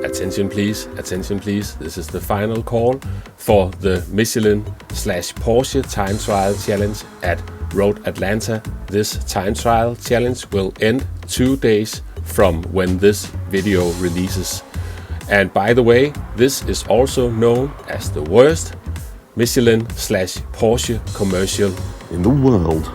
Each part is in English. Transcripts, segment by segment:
Attention please, this is the final call for the Michelin/Porsche Time Trial Challenge at Road Atlanta. This time trial challenge will end 2 days from when this video releases. And by the way, this is also known as the worst Michelin/Porsche commercial in the world.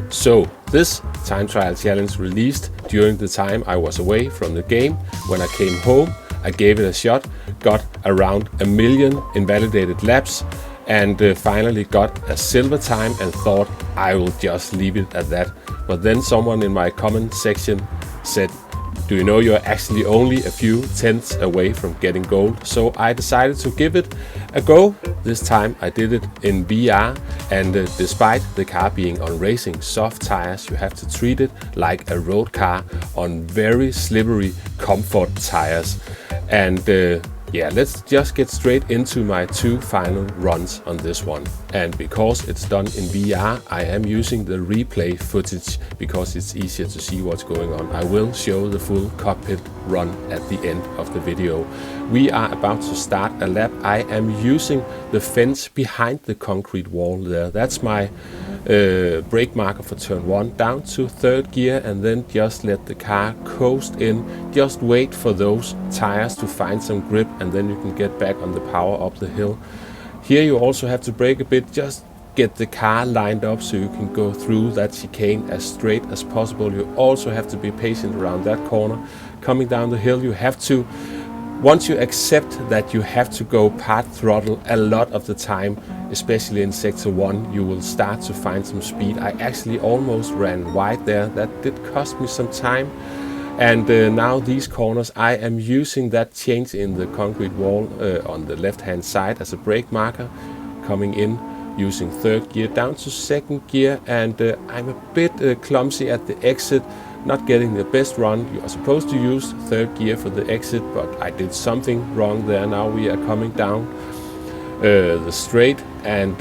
So this time trial challenge released during the time I was away from the game. When I came home, I gave it a shot, got around 1 million invalidated laps, and finally got a silver time and thought I will just leave it at that. But then someone in my comment section said, do you know you're actually only a few tenths away from getting gold? So I decided to give it a go. This time I did it in VR, and despite the car being on racing soft tires, you have to treat it like a road car on very slippery comfort tires. And yeah, let's just get straight into my 2 final runs on this one. And because it's done in VR, I am using the replay footage because it's easier to see what's going on. I will show the full cockpit run at the end of the video. We are about to start a lap. I am using the fence behind the concrete wall there. That's my brake marker for turn 1, down to 3rd gear, and then just let the car coast in. Just wait for those tires to find some grip, and then you can get back on the power up the hill. Here you also have to brake a bit, just get the car lined up so you can go through that chicane as straight as possible. You also have to be patient around that corner. Coming down the hill, you have to, once you accept that you have to go part throttle a lot of the time, especially in sector 1, you will start to find some speed. I actually almost ran wide there. That did cost me some time. And now these corners, I am using that change in the concrete wall on the left hand side as a brake marker, coming in using 3rd gear down to 2nd gear, and I'm a bit clumsy at the exit, not getting the best run. You are supposed to use 3rd gear for the exit, but I did something wrong there. Now we are coming down the straight, and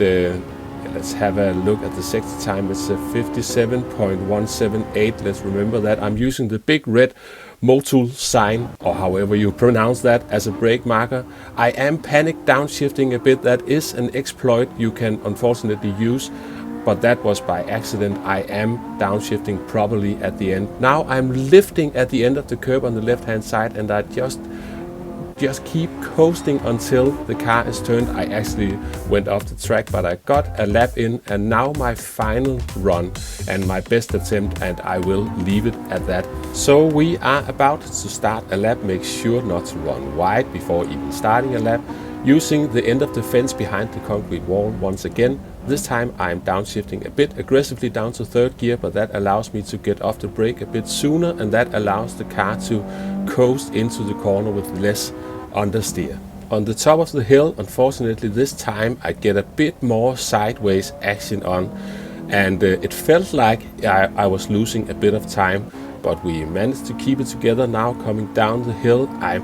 let's have a look at the sector time. It's a 57.178. Let's remember that I'm using the big red Motul sign, or however you pronounce that, as a brake marker. I am panic downshifting a bit. That is an exploit you can unfortunately use, but that was by accident. I am downshifting properly at the end. Now I'm lifting at the end of the curb on the left hand side, and I just keep coasting until the car is turned. I actually went off the track, but I got a lap in, and now my final run and my best attempt, and I will leave it at that. So we are about to start a lap. Make sure not to run wide before even starting a lap, using the end of the fence behind the concrete wall once again. This time I'm downshifting a bit aggressively down to 3rd gear, but that allows me to get off the brake a bit sooner, and that allows the car to coast into the corner with less understeer. On the top of the hill, unfortunately this time I get a bit more sideways action on, and it felt like I was losing a bit of time, but we managed to keep it together. Now coming down the hill, I'm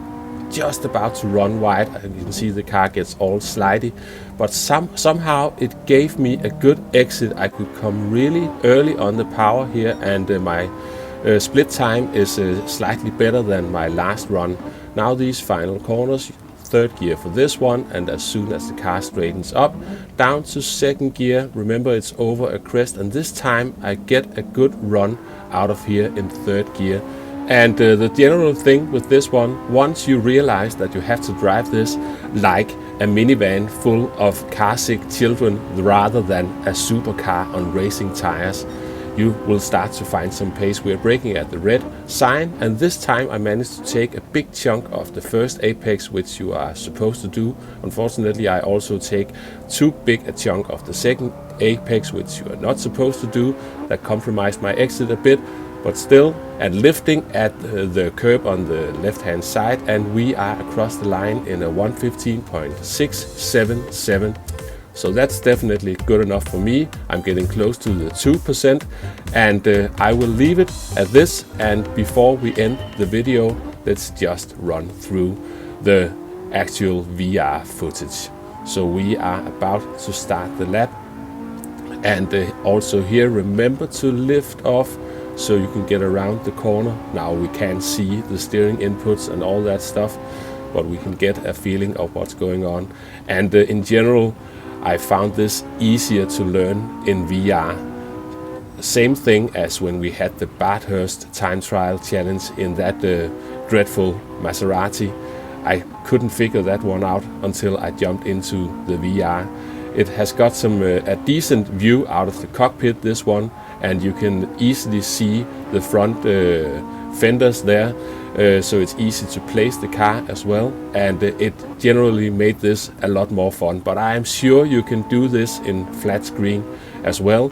just about to run wide. You can see the car gets all slidey, but somehow it gave me a good exit. I could come really early on the power here, and my split time is slightly better than my last run. Now these final corners, 3rd gear for this one, and as soon as the car straightens up, down to 2nd gear. Remember, it's over a crest, and this time I get a good run out of here in 3rd gear. And the general thing with this one, once you realize that you have to drive this like a minivan full of car-sick children rather than a supercar on racing tires, you will start to find some pace. We are braking at the red sign, and this time I managed to take a big chunk of the first apex, which you are supposed to do. Unfortunately, I also take too big a chunk of the 2nd apex, which you are not supposed to do. That compromised my exit a bit, but still, and lifting at the curb on the left hand side, and we are across the line in a 1:15.677. So that's definitely good enough for me. I'm getting close to the 2%, and I will leave it at this. And before we end the video, let's just run through the actual VR footage. So we are about to start the lap, and also here remember to lift off so you can get around the corner. Now we can see the steering inputs and all that stuff. but we can get a feeling of what's going on. And in general, I found this easier to learn in VR. Same thing as when we had the Bathurst Time Trial challenge in that dreadful Maserati. I couldn't figure that one out until I jumped into the VR. It has got some a decent view out of the cockpit, this one, and you can easily see the front fenders there, so it's easy to place the car as well, and it generally made this a lot more fun. But I am sure you can do this in flat screen as well.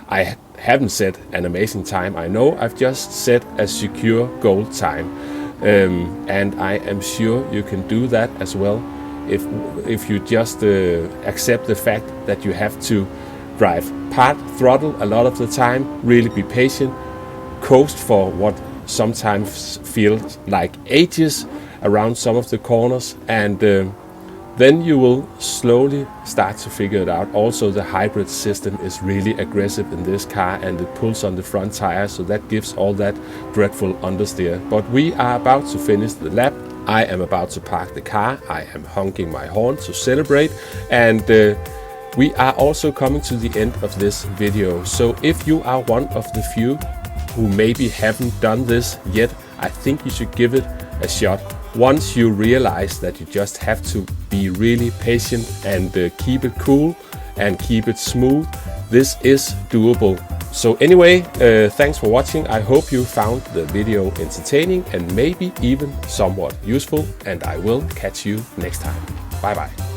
I haven't set an amazing time, I know, I've just set a secure gold time, and I am sure you can do that as well if you just accept the fact that you have to drive part throttle a lot of the time, really be patient, coast for what sometimes feels like ages around some of the corners, and then you will slowly start to figure it out. Also, the hybrid system is really aggressive in this car, and it pulls on the front tire, so that gives all that dreadful understeer. But we are about to finish the lap. I am about to park the car. I am honking my horn to celebrate, and we are also coming to the end of this video. So if you are one of the few who maybe haven't done this yet, I think you should give it a shot. Once you realize that you just have to be really patient and keep it cool and keep it smooth, this is doable. So anyway, thanks for watching. I hope you found the video entertaining and maybe even somewhat useful, and I will catch you next time. Bye bye.